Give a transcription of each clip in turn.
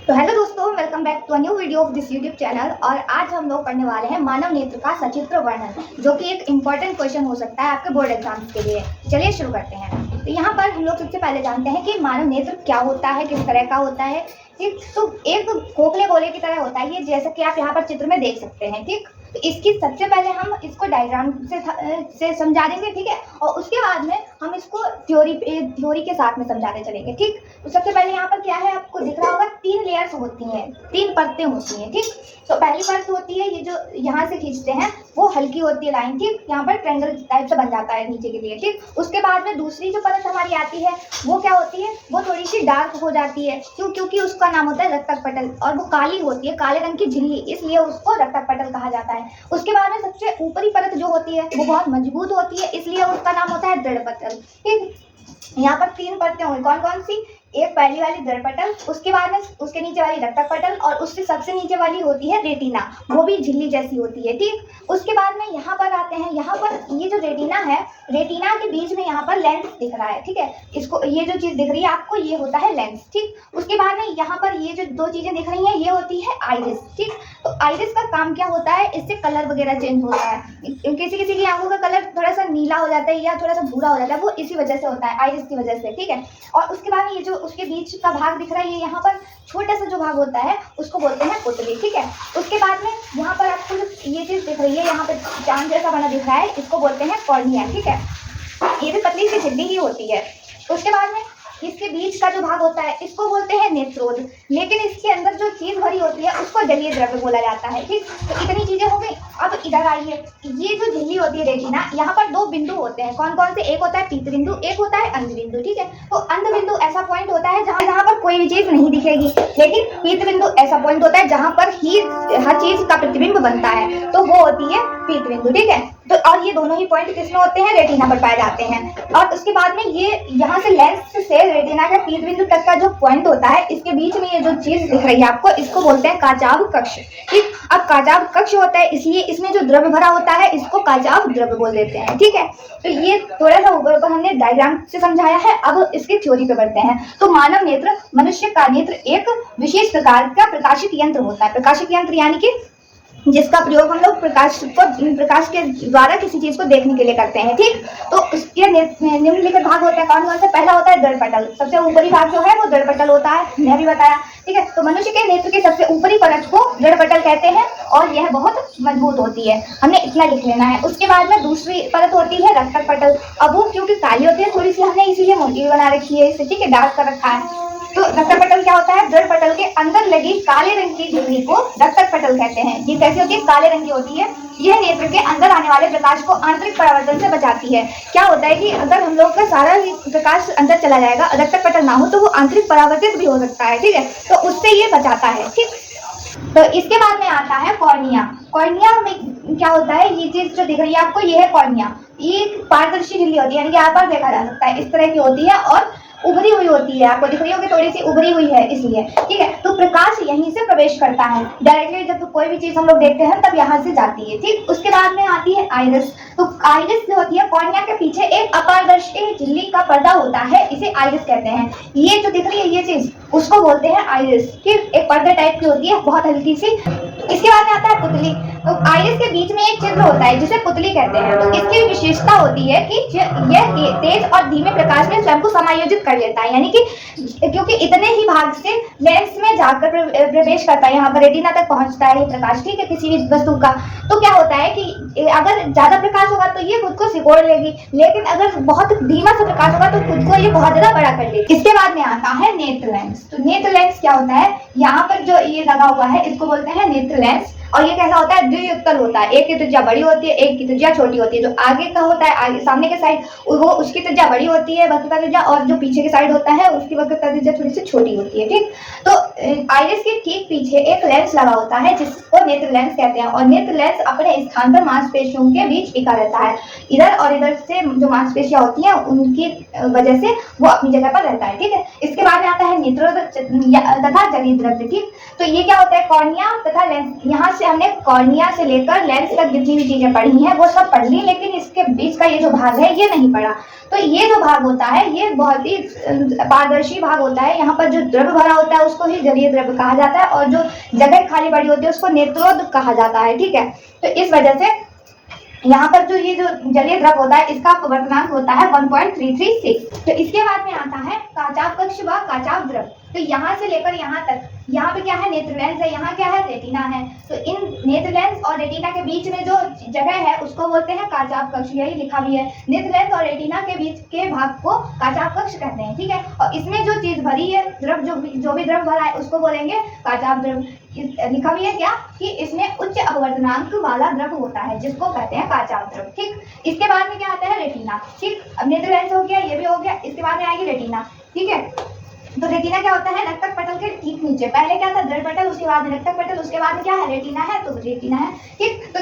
तो हेलो दोस्तों, welcome back to a new video of this YouTube channel. और आज हम लोग पढ़ने वाले हैं मानव नेत्र का सचित्र वर्णन, जो कि एक इम्पॉर्टेंट क्वेश्चन हो सकता है आपके बोर्ड एग्जाम्स के लिए। चलिए शुरू करते हैं। तो यहाँ पर हम लोग सबसे पहले जानते हैं कि मानव नेत्र क्या होता है, किस तरह का होता है। ठीक, तो एक खोखले गोले की तरह होता है ये, जैसा कि आप यहाँ पर चित्र में देख सकते हैं। ठीक, तो इसकी सबसे पहले हम इसको डायग्राम से समझा देंगे, ठीक है, और उसके बाद में हम इसको थ्योरी के साथ में समझाते चलेंगे। ठीक, तो सबसे पहले यहाँ पर क्या है, आपको दिख रहा होगा 3 लेयर्स होती हैं, 3 परतें होती हैं। ठीक, तो पहली परत होती है ये जो यहाँ से खींचते हैं, वो हल्की होती है लाइन। ठीक, यहाँ पर ट्रायंगल टाइप से बन जाता है नीचे के लिए। ठीक, उसके बाद में दूसरी जो परत हमारी आती है वो क्या होती है, वो थोड़ी सी डार्क हो जाती है। क्योंकि उसका नाम होता है रक्तक पटल, और वो काली होती है, काले रंग की झिल्ली, इसलिए उसको रक्तक पटल कहा जाता है। उसके बाद में सबसे ऊपरी परत जो होती है वो बहुत मजबूत होती है, इसलिए उसका नाम होता है दृढ़ पटल। ठीक, यहाँ पर 3 परतें होंगी, कौन कौन सी, एक पहली वाली दृढ़ पटल, उसके बाद में उसके नीचे वाली रक्तक पटल, और उससे सबसे नीचे वाली होती है रेटिना, वो भी झिल्ली जैसी होती है। ठीक, उसके बाद में यहाँ पर आते हैं, यहाँ पर ये जो रेटिना है, रेटिना के बीच में यहाँ पर लेंस दिख रहा है। ठीक है, इसको ये जो चीज दिख रही है आपको, ये होता है लेंस। ठीक, उसके बाद में यहाँ पर ये जो 2 चीजें दिख रही हैं, ये होती है आइरिस। ठीक, तो आइरिस का काम क्या होता है, इससे कलर वगैरह चेंज होता है। किसी किसी की आंखों का कलर थोड़ा सा नीला हो जाता है या थोड़ा सा भूरा हो जाता है, वो इसी वजह से होता है, आइरिस की वजह से। ठीक है, और उसके बाद में ये जो उसके बीच का भाग दिख रहा है, ये यहाँ पर छोटा सा जो भाग होता है उसको बोलते हैं पुतली। ठीक है, उसके बाद में यहाँ पर आपको ये चीज दिख रही है, यहाँ पर चांद जैसा बना दिख रहा है, इसको बोलते हैं कॉर्निया। ठीक है, ये भी पतली सी झिल्ली ही होती है। उसके बाद में इसके बीच का जो भाग होता है इसको बोलते हैं नेत्रोद, लेकिन इसके अंदर जो चीज भरी होती है उसको जलीय द्रव्य बोला जाता है। ठीक, तो इतनी चीजें हो गई। अब इधर आइए, ये जो झिल्ली होती है रेटिना, यहाँ पर 2 बिंदु होते हैं, कौन कौन से, एक होता है पीत बिंदु, एक होता है अंध बिंदु। ठीक है, तो अंध बिंदु ऐसा पॉइंट होता है जहाँ पर कोई भी चीज नहीं दिखेगी, लेकिन पीत बिंदु ऐसा पॉइंट होता है जहाँ पर ही हर चीज का प्रतिबिंब बनता है, तो वो होती है पीत बिंदु। ठीक है, तो और ये दोनों ही पॉइंट किसमें होते हैं, रेटिना पर पाए जाते हैं। और उसके बाद में ये यहाँ से लेंस से रेटिना के पीत बिंदु तक का जो पॉइंट होता है, इसके बीच में ये जो चीज दिख रही है आपको, इसको बोलते हैं काचाभ कक्ष। ठीक, अब काचाभ कक्ष होता है, इसलिए इसमें जो द्रव्य भरा होता है इसको काचाभ द्रव्य बोल देते हैं। ठीक है, तो ये थोड़ा सा ऊपर ऊपर हमने डायग्राम से समझाया है। अब इसके थ्योरी पे बढ़ते हैं। तो मानव नेत्र, मनुष्य का नेत्र एक विशेष प्रकार का प्रकाशित यंत्र होता है। प्रकाशित यंत्र यानी कि जिसका प्रयोग हम लोग प्रकाश के द्वारा किसी चीज को देखने के लिए करते हैं। ठीक, तो उसके निम्नलिखित भाग होते हैं, कौन कौन से, पहला होता है दृढ़ पटल, सबसे ऊपरी भाग जो है वो दृढ़ पटल होता है, मैंने भी बताया। ठीक है, तो मनुष्य के नेत्र के सबसे ऊपरी परत को दृढ़ पटल कहते हैं, और यह बहुत मजबूत होती है, हमने इतना लिख लेना है। उसके बाद में दूसरी परत होती है रक्तक पटल। अब वो क्योंकि काली होती है थोड़ी सी, हमने इसीलिए मोटी बना रखी है इसे। ठीक है, डार्क कर रखा है। तो रक्तक पटल क्या होता है, दृढ़ पटल के अंदर लगी काले रंग की झिल्ली को रक्तक पटल कहते हैं। ये कैसी होती है, काले रंग की होती है। यह नेत्र के अंदर आने वाले प्रकाश को आंतरिक परावर्तन से बचाती है। क्या होता है कि अगर हम लोग का सारा प्रकाश अंदर चला जाएगा, रक्तक पटल ना हो, तो वो आंतरिक परावर्तित भी हो सकता है। ठीक है, तो उससे ये बचाता है। ठीक, तो इसके बाद में आता है कॉर्निया। कॉर्निया में क्या होता है, ये चीज जो दिख रही है आपको, ये है कॉर्निया। ये पारदर्शी झिल्ली होती है, यानी कि यहाँ पर देखा जा सकता है, इस तरह की होती है और उभरी हुई होती है, आपको दिख रही होगी थोड़ी सी उभरी हुई है इसलिए। ठीक है, तो प्रकाश यहीं से प्रवेश करता है डायरेक्टली, जब कोई भी चीज हम लोग देखते हैं तब यहाँ से जाती है। ठीक, उसके बाद में आती है आइरिस। तो आइरिस जो होती है, कॉर्निया के पीछे एक अपारदर्शी झिल्ली का पर्दा होता है, इसे आइरिस कहते हैं। ये जो दिख रही है ये चीज, उसको बोलते हैं आइरिस। ठीक, एक पर्दे टाइप की होती है, बहुत हल्की सी। इसके बाद में आता है पुतली। तो आइरिस के बीच में एक छिद्र होता है जिसे पुतली कहते हैं। तो इसकी विशेषता होती है कि यह तेज और धीमे प्रकाश में स्वयं को समायोजित कर लेता है, यानी कि क्योंकि इतने ही भाग से लेंस में जाकर प्रवेश करता है, यहाँ पर रेटिना तक पहुंचता है ये प्रकाश। ठीक है, किसी भी वस्तु का। तो क्या होता है कि अगर ज्यादा प्रकाश होगा तो ये खुद को सिकोड़ लेगी, लेकिन अगर बहुत धीमा सा प्रकाश होगा तो खुद को ये बहुत ज्यादा बड़ा कर लेगी। इसके बाद में आता है नेत्र लेंस। तो नेत्र लेंस क्या होता है, यहाँ पर जो ये लगा हुआ है इसको बोलते हैं नेत्र लेंस। और ये कैसा होता है, द्वियुत्तल होता है, एक की त्रिज्या बड़ी होती है, एक की त्रिज्या छोटी होती है। जो आगे का होता है, आगे सामने के साइड, वो उसकी त्रिज्या बड़ी होती है, वक्रता त्रिज्या, और जो पीछे के साइड होता है उसकी वक्रता त्रिज्या थोड़ी सी छोटी होती है। ठीक, तो आइरिस के ठीक पीछे एक लेंस लगा होता है जिसको नेत्र लेंस कहते हैं, और नेत्र लेंस अपने स्थान पर मांसपेशियों के बीच टिका रहता है। इधर और इधर से जो मांसपेशियां होती हैं उनकी वजह से वो अपनी जगह पर रहता है। ठीक है, इसके बाद में आता है नेत्रोद तथा जलीय द्रव्य। ठीक, तो ये क्या होता है, कॉर्निया तथा लेंस, यहाँ से से हमने कॉर्निया से लेकर लेंस तक जितनी भी चीजें पढ़ी हैं वो सब पढ़ ली, लेकिन इसके बीच का ये जो भाग है ये नहीं पढ़ा। तो ये जो भाग होता है ये बहुत ही पारदर्शी भाग होता है। यहाँ पर जो द्रव्य भरा होता है उसको ही जलीय द्रव्य कहा जाता है, और जो जगह खाली पड़ी होती है उसको नेत्रोद कहा जाता है। ठीक है, तो इस वजह से यहाँ पर जो ये जो जलीय द्रव होता है इसका अपवर्तनांक होता है 1.336। तो इसके बाद में आता है काचाव कक्ष व काचाव द्रव। तो यहाँ से लेकर यहाँ तक, यहाँ पे क्या है, नेत्र लेंस है, यहाँ क्या है, रेटिना है। तो इन नेत्र लेंस और रेटिना के बीच में जो जगह है उसको बोलते हैं काचाव कक्ष, यही लिखा भी है। नेत्र लेंस और रेटिना के बीच के भाग को काचाव कक्ष कहते हैं। ठीक है, और इसमें जो चीज भरी है, द्रव जो भी द्रव भरा है उसको बोलेंगे काचाव द्रव। लिखा भी है क्या कि इसमें उच्च अपवर्तनांक वाला द्रव होता है जिसको कहते हैं काचाव द्रव। ठीक, इसके बाद में क्या आता है, रेटिना। ठीक, अब नेत्र लेंस हो गया, ये भी हो गया, इसके बाद में आएगी रेटिना। ठीक है, तो रेटिना क्या होता है, रक्तक पटल के ठीक नीचे। पहले क्या था, दृढ़ पटल, उसके बाद रक्तक पटल, उसके बाद क्या है, रेटिना है, तो रेटिना है। ठीक, तो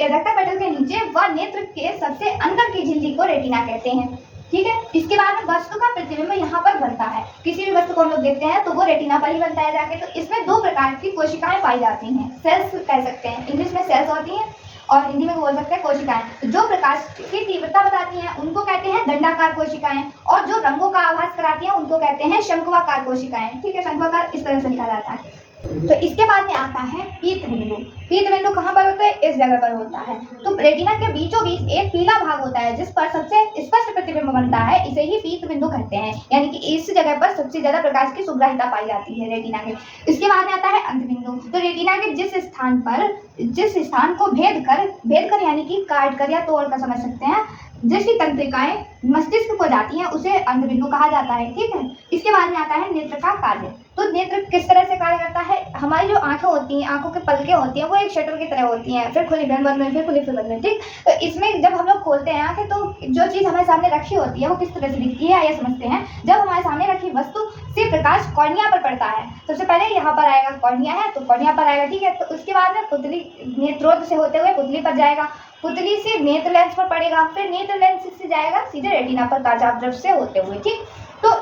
रक्तक पटल के नीचे व नेत्र के सबसे अंदर की झिल्ली को रेटिना कहते हैं। ठीक है, इसके बाद में वस्तु का प्रतिबिंब यहाँ पर बनता है। किसी भी वस्तु को हम लोग देखते हैं तो वो रेटिना पर ही बनता है जाके। तो इसमें दो प्रकार की कोशिकाएं पाई जाती हैं, सेल्स कह सकते हैं, इंग्लिश में सेल्स होती हैं और हिंदी में बोल सकते हैं कोशिकाएं। तो जो प्रकाश की तीव्रता बताती हैं उनको कहते हैं दंडाकार कोशिकाएं, और जो रंगों का आभास कराती हैं उनको कहते हैं शंक्वाकार कोशिकाएं। ठीक है, शंक्वाकार इस तरह से लिखा जाता है। तो इसके बाद में आता है पीत बिंदु। पीत बिंदु कहाँ पर होता है, इस जगह पर होता है। तो रेटिना के बीचों बीच एक पीला भाग होता है जिस पर सबसे स्पष्ट प्रतिबिंब बनता है, इसे ही पीत बिंदु कहते हैं। यानी कि इस जगह पर सबसे ज्यादा प्रकाश की सुग्राहिता पाई जाती है रेटिना के। इसके बाद में आता है अंत बिंदु। तो रेटिना के जिस स्थान को भेद कर यानी कि काट कर या तोड़ कर समझ सकते हैं, दृष्टि तंत्रिकाएं मस्तिष्क को जाती हैं, उसे अंध बिंदु कहा जाता है। ठीक है, इसके बाद में आता है नेत्र का कार्य। तो नेत्र किस तरह से कार्य करता है, हमारी जो आंखें होती हैं, आंखों के पलकें होती हैं, वो एक शटर की तरह होती हैं, फिर खुली फिर बंद में, फिर खुली फिर बंद में। ठीक, तो इसमें जब हम लोग खोलते हैं आंखें तो जो चीज़ हमारे सामने रखी होती है वो किस तरह से दिखती है ये समझते हैं। जब हमारे सामने रखी वस्तु से प्रकाश कॉर्निया पर पड़ता है, सबसे पहले यहाँ पर आएगा, कॉर्निया है तो कॉर्निया पर आएगा। ठीक है, तो उसके बाद में पुतली, नेत्रोद से होते हुए पुतली पर जाएगा, पुतली से नेत्र लेंस पर पड़ेगा, फिर नेत्र लेंस से जाएगा सीधे रेटिना पर काचाव द्रव से होते हुए। ठीक, तो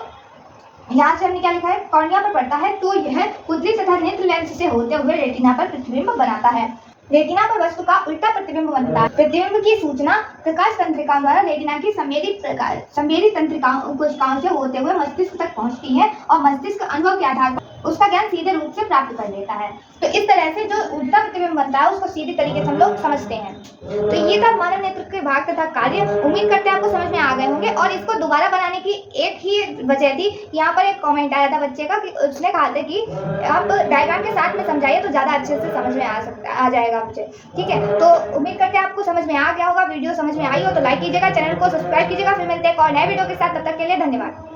यहाँ से हमने क्या लिखा है, कॉर्निया पर पड़ता है तो यह पुतली तथा नेत्र लेंस से होते हुए रेटिना पर प्रतिबिंब बनाता है। रेटिना पर वस्तु का उल्टा प्रतिबिंब बनता है। प्रतिबिंब की सूचना प्रकाश तंत्रिकाओं द्वारा रेटिना की संवेदी तंत्रिकाओं कोशिकाओं से होते हुए मस्तिष्क तक पहुंचती है, और मस्तिष्क अनुभव के आधार पर उसका ज्ञान सीधे रूप से प्राप्त कर लेता है। तो इस तरह से जो उल्टा प्रतिबिंब बनता है उसको सीधी तरीके से हम लोग समझते हैं। तो ये था मानव नेत्र के भाग तथा कार्य। उम्मीद करते हैं आपको समझ में आ गए होंगे। और इसको दोबारा बनाने की एक ही वजह थी, यहाँ पर एक कमेंट आया था बच्चे का कि उसने कहा था कि आप डायग्राम के साथ में समझाइए तो ज़्यादा अच्छे से समझ में आ जाएगा मुझे। ठीक है, तो उम्मीद करते हैं आपको समझ में आ गया होगा। वीडियो समझ में आई हो तो लाइक कीजिएगा, चैनल को सब्सक्राइब कीजिएगा। फिर मिलते हैं एक और नए वीडियो के साथ, तब तक के लिए धन्यवाद।